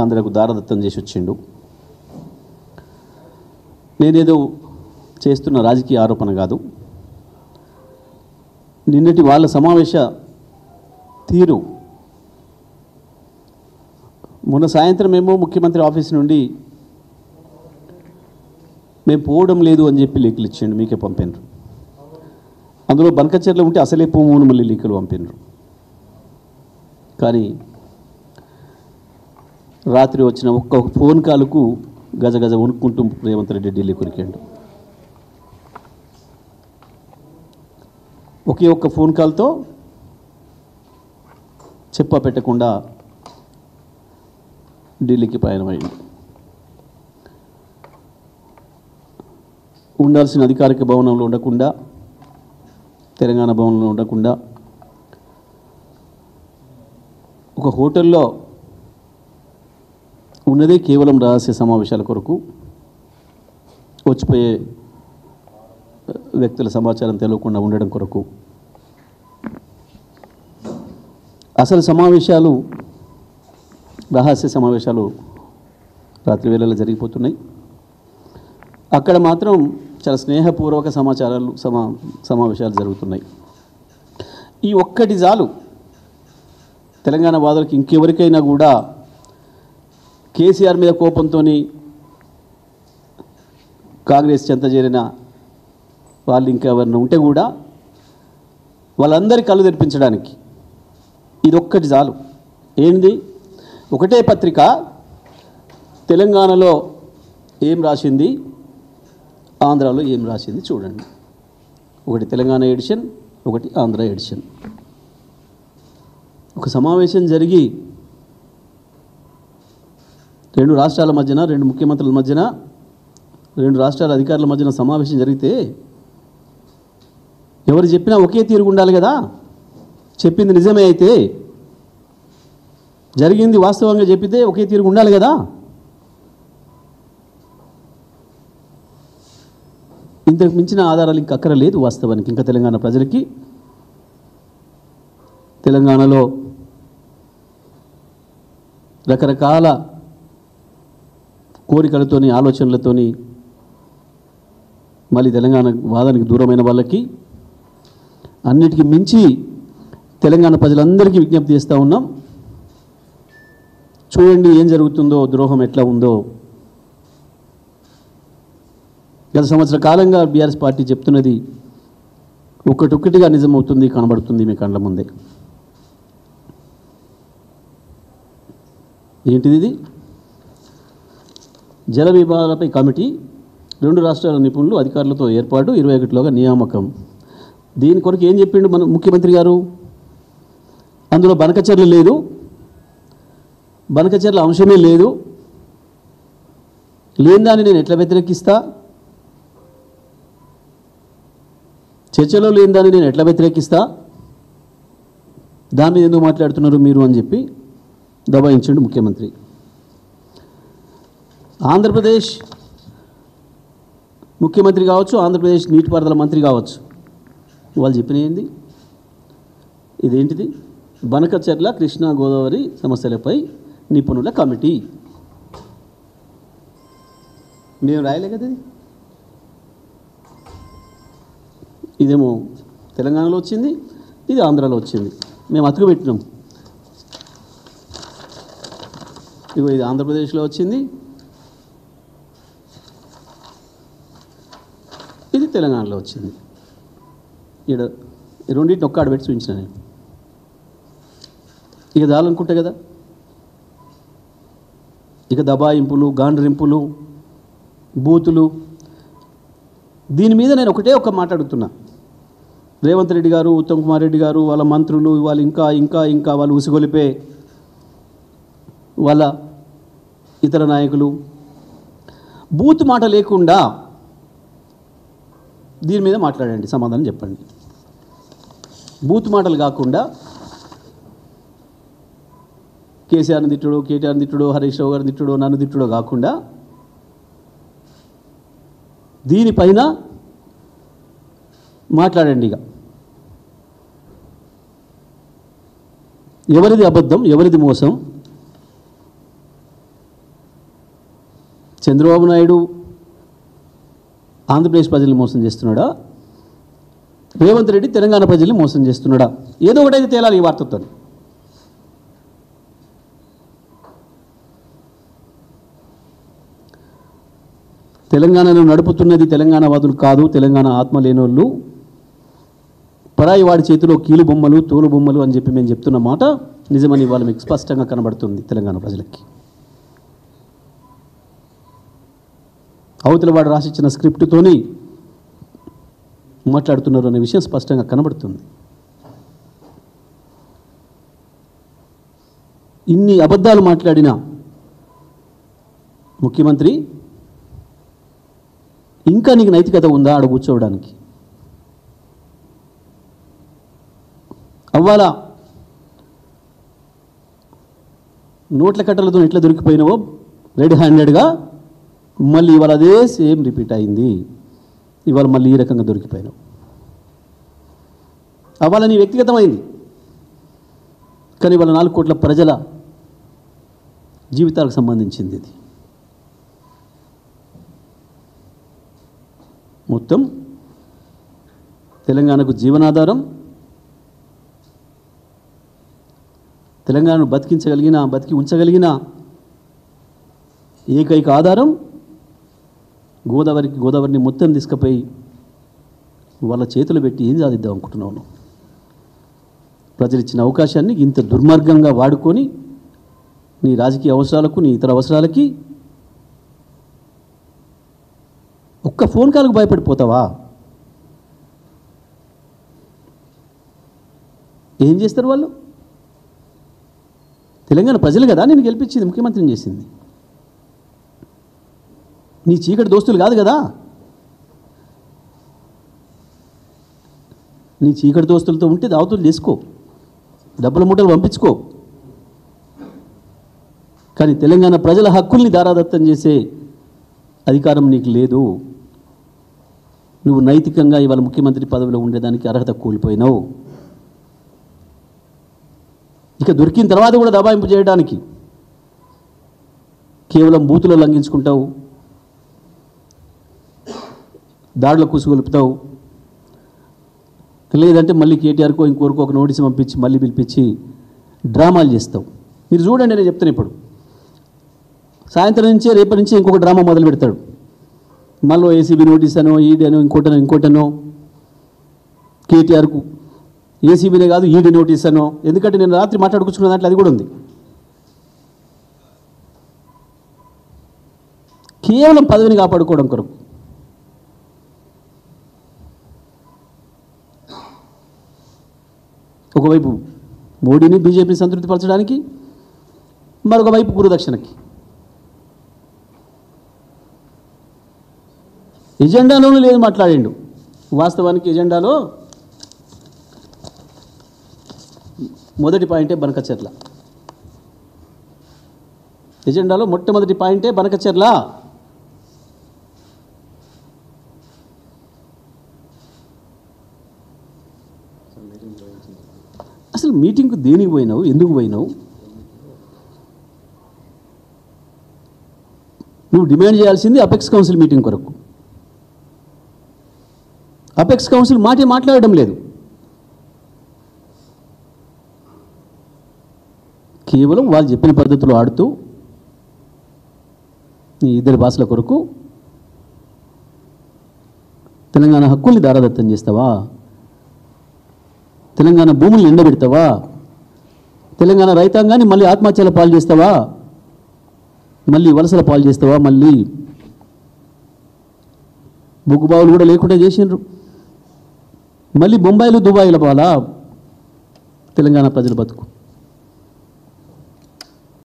ఆంధ్రకు దారదత్తం చేసి వచ్చిండు. నేనేదో చేస్తున్న రాజకీయ ఆరోపణ కాదు. నిన్నటి వాళ్ళ సమావేశ తీరు, మొన్న సాయంత్రం ఏమో ముఖ్యమంత్రి ఆఫీస్ నుండి మేము పోవడం లేదు అని చెప్పి లేఖలు ఇచ్చిండు, మీకే పంపినరు. అందులో బనకచెర్ల ఉంటే అసలే పోమూను మళ్ళీ లేఖలు పంపినరు. కానీ రాత్రి వచ్చిన ఒక్క ఫోన్ కాల్కు గజగజ వణుక్కుంటూ రేవంత్ రెడ్డి ఢిల్లీ కొరికాడు. ఒకే ఒక్క ఫోన్ కాల్తో చెప్ప పెట్టకుండా ఢిల్లీకి ప్రయాణమైంది. ఉండాల్సిన అధికారిక భవనంలో ఉండకుండా, తెలంగాణ భవనంలో ఉండకుండా ఒక హోటల్లో ఉన్నదే కేవలం రహస్య సమావేశాల కొరకు, వచ్చిపోయే వ్యక్తుల సమాచారం తెలియకుండా ఉండడం కొరకు. అసలు సమావేశాలు, రహస్య సమావేశాలు రాత్రి వేళల్లో జరిగిపోతున్నాయి. అక్కడ మాత్రం చాలా స్నేహపూర్వక సమావేశాలు జరుగుతున్నాయి. ఈ ఒక్కటి చాలు తెలంగాణ వాదులకు. ఇంకెవరికైనా కూడా కేసీఆర్ మీద కోపంతో కాంగ్రెస్ చెంత చేరిన వాళ్ళు ఇంకెవరైనా ఉంటే కూడా వాళ్ళందరి కళ్ళు తెరిపించడానికి ఇదొక్కటి చాలు. ఏంది? ఒకటే పత్రిక తెలంగాణలో ఏం రాసింది, ఆంధ్రాలో ఏం రాసింది చూడండి. ఒకటి తెలంగాణ ఎడిషన్, ఒకటి ఆంధ్ర ఎడిషన్. ఒక సమావేశం జరిగి రెండు రాష్ట్రాల మధ్యన, రెండు ముఖ్యమంత్రుల మధ్యన, రెండు రాష్ట్రాల అధికారుల మధ్యన సమావేశం జరిగితే ఎవరు చెప్పినా ఒకే తీరు ఉండాలి కదా. చెప్పింది నిజమే అయితే, జరిగింది వాస్తవంగా చెప్పితే ఒకే తీరు ఉండాలి కదా. ఇంతకు మించిన ఆధారాలు ఇంక అక్కరలేదు వాస్తవానికి. ఇంకా తెలంగాణ ప్రజలకి తెలంగాణలో రకరకాల కోరికలతోని, ఆలోచనలతోని మళ్ళీ తెలంగాణ వాదానికి దూరమైన వాళ్ళకి, అన్నిటికీ మించి తెలంగాణ ప్రజలందరికీ విజ్ఞప్తి చేస్తూ ఉన్నాం. చూడండి ఏం జరుగుతుందో, ద్రోహం ఎట్లా ఉందో. గత సంవత్సర కాలంగా బీఆర్ఎస్ పార్టీ చెప్తున్నది ఒక్కటొక్కటిగా నిజమవుతుంది, కనబడుతుంది మీ కళ్ళ ముందే. ఏంటిది? ఇది జల వివాదాలపై కమిటీ, రెండు రాష్ట్రాల నిపుణులు అధికారులతో ఏర్పాటు, 21లోగా నియామకం. దీని కొరకు ఏం చెప్పిండు మన ముఖ్యమంత్రి గారు? అందులో బనకచెర్ల లేదు, బనకచెర్ల అంశమే లేదు. లేని దాన్ని నేను ఎట్లా వ్యతిరేకిస్తా? చర్చలో లేని దాన్ని నేను ఎట్లా వ్యతిరేకిస్తా? దాని మీద ఎందుకు మాట్లాడుతున్నారు మీరు అని చెప్పి దబాయించండు ముఖ్యమంత్రి. ఆంధ్రప్రదేశ్ ముఖ్యమంత్రి కావచ్చు, ఆంధ్రప్రదేశ్ నీటిపారుదల మంత్రి కావచ్చు, వాళ్ళు చెప్పినది ఇదేంటిది? బనకచెర్ల కృష్ణా గోదావరి సమస్యలపై నిపుణుల కమిటీ. మేము రాయలే కదా ఇది. ఇదేమో తెలంగాణలో వచ్చింది, ఇది ఆంధ్రాలో వచ్చింది. మేము అతుకు పెట్టినాం. ఇగో ఇది ఆంధ్రప్రదేశ్లో వచ్చింది, ఇది తెలంగాణలో వచ్చింది. ఇక్కడ రెండింటిని ఒక్క ఆడబెట్టి చూపించిన నేను. ఇక చాలనుకుంటే కదా. ఇక దబాయింపులు, గాండ్రింపులు, బూతులు, దీని మీద నేను ఒకటే ఒక్క మాట్లాడుతున్నా. రేవంత్ రెడ్డి గారు, ఉత్తమ్ కుమార్ రెడ్డి గారు, వాళ్ళ మంత్రులు, వాళ్ళు ఇంకా ఇంకా ఇంకా వాళ్ళు ఉసిగొలిపే వాళ్ళ ఇతర నాయకులు బూత్ మాట లేకుండా దీని మీద మాట్లాడండి, సమాధానం చెప్పండి. బూత్ మాటలు కాకుండా కేసీఆర్ని తిట్టుడో, కేటీఆర్ని తిట్టుడో, హరీష్ రావు గారిని తిట్టుడో, నన్ను తిట్టుడో కాకుండా దీనిపైన మాట్లాడండి. ఇక ఎవరిది అబద్ధం, ఎవరిది మోసం, చంద్రబాబు నాయుడు ఆంధ్రప్రదేశ్ ప్రజల్ని మోసం చేస్తున్నాడా, రేవంత్ రెడ్డి తెలంగాణ ప్రజల్ని మోసం చేస్తున్నాడా? ఏదో ఒకటైతే తేలాలి ఈ వార్తతో. తెలంగాణను నడుపుతున్నది తెలంగాణ వాదులు కాదు, తెలంగాణ ఆత్మ లేనోళ్ళు, పరాయి వాడి చేతిలో కీలు బొమ్మలు తోలు బొమ్మలు అని చెప్పి మేము చెప్తున్న మాట నిజమని ఇవాళ మీకు స్పష్టంగా కనబడుతుంది తెలంగాణ ప్రజలకి. అవతల వాడు రాసిచ్చిన స్క్రిప్ట్తోని మాట్లాడుతున్నారు అనే విషయం స్పష్టంగా కనబడుతుంది. ఇన్ని అబద్ధాలు మాట్లాడిన ముఖ్యమంత్రి ఇంకా నీకు నైతికత ఉందా ఆడ కూర్చోవడానికి? అవ్వాలా నోట్ల కట్టలతో ఎట్లా దొరికిపోయినావో రెడ్ హ్యాండెడ్గా మళ్ళీ ఇవాళ అదే సేమ్ రిపీట్ అయింది. ఇవాళ మళ్ళీ ఈ రకంగా దొరికిపోయినావు. అవ్వాల నీ వ్యక్తిగతమైంది, కానీ ఇవాళ 4 కోట్ల ప్రజల జీవితాలకు సంబంధించింది ఇది. మొత్తం తెలంగాణకు జీవనాధారం, తెలంగాణను బతికి ఉంచగలిగిన ఏకైక ఆధారం గోదావరిని మొత్తం తీసుకుపోయి వాళ్ళ చేతులు పెట్టి ఏం సాధిద్దాం అనుకుంటున్నాను? ప్రజలు ఇచ్చిన అవకాశాన్ని ఇంత దుర్మార్గంగా వాడుకొని నీ రాజకీయ అవసరాలకు, నీ ఇతర అవసరాలకి ఒక్క ఫోన్ కాల్కు భయపడిపోతావా? ఏం చేస్తారు వాళ్ళు? తెలంగాణ ప్రజలు కదా నేను గెలిపించింది, ముఖ్యమంత్రిని చేసింది. నీ చీకటి దోస్తులు కాదు కదా. నీ చీకటి దోస్తులతో ఉంటే దావతులు చేసుకో, డబ్బుల మూటలు పంపించుకో, కానీ తెలంగాణ ప్రజల హక్కుల్ని దారాదత్తం చేసే అధికారం నీకు లేదు. నువ్వు నైతికంగా ఇవాళ ముఖ్యమంత్రి పదవిలో ఉండేదానికి అర్హత కోల్పోయినావు. ఇక దొరికిన తర్వాత కూడా దబాయింపు చేయడానికి కేవలం బూతులు లంఘించుకుంటావు, దాడుల కూసుగొలుపుతావు, లేదంటే మళ్ళీ కేటీఆర్కో ఇంకోరికో ఒక నోటీసు పంపించి మళ్ళీ పిలిపించి డ్రామాలు చేస్తావు. మీరు చూడండి, నేను చెప్తాను ఇప్పుడు సాయంత్రం నుంచే రేపటి నుంచి ఇంకొక డ్రామా మొదలు పెడతాడు. మళ్ళీ ఏసీబీ నోటీస్ అనో, ఈడనో, ఇంకోటనో కేటీఆర్కు ఏసీబీనే కాదు ఈడీ నోటీస్ అనో. ఎందుకంటే నేను రాత్రి మాట్లాడుకుంటున్న దాంట్లో అది కూడా ఉంది. కేవలం పదవిని కాపాడుకోవడం కొరకు. ఒకవైపు మోడీని బీజేపీని సంతృప్తిపరచడానికి, మరొక వైపు గురుదక్షిణకి. ఎజెండాలోనూ లేదు మాట్లాడిండు. వాస్తవానికి ఎజెండాలో మొదటి పాయింటే బనకచెర్ల. ఎజెండాలో మొట్టమొదటి పాయింటే బనకచెర్ల. అసలు మీటింగ్కు దేనికి పోయినావు? ఎందుకు పోయినావు? నువ్వు డిమాండ్ చేయాల్సింది అపెక్స్ కౌన్సిల్ మీటింగ్ కొరకు. అపెక్స్ కౌన్సిల్ మాట్లాడడం లేదు. కేవలం వాళ్ళు చెప్పిన పద్ధతిలో ఆడుతూ ఈ ఇద్దరి భాషల కొరకు తెలంగాణ హక్కుల్ని దారాదత్తం చేస్తావా? తెలంగాణ భూముల్ని ఎండబెడతావా? తెలంగాణ రైతాంగాన్ని మళ్ళీ ఆత్మహత్యల పాలు చేస్తావా? మళ్ళీ వలసల పాలు చేస్తావా? మళ్ళీ బొగ్గుబావులు కూడా లేకుండా చేసిండ్రు. మళ్ళీ బొంబాయిలు దుబాయిల పాలా తెలంగాణ ప్రజల బతుకు.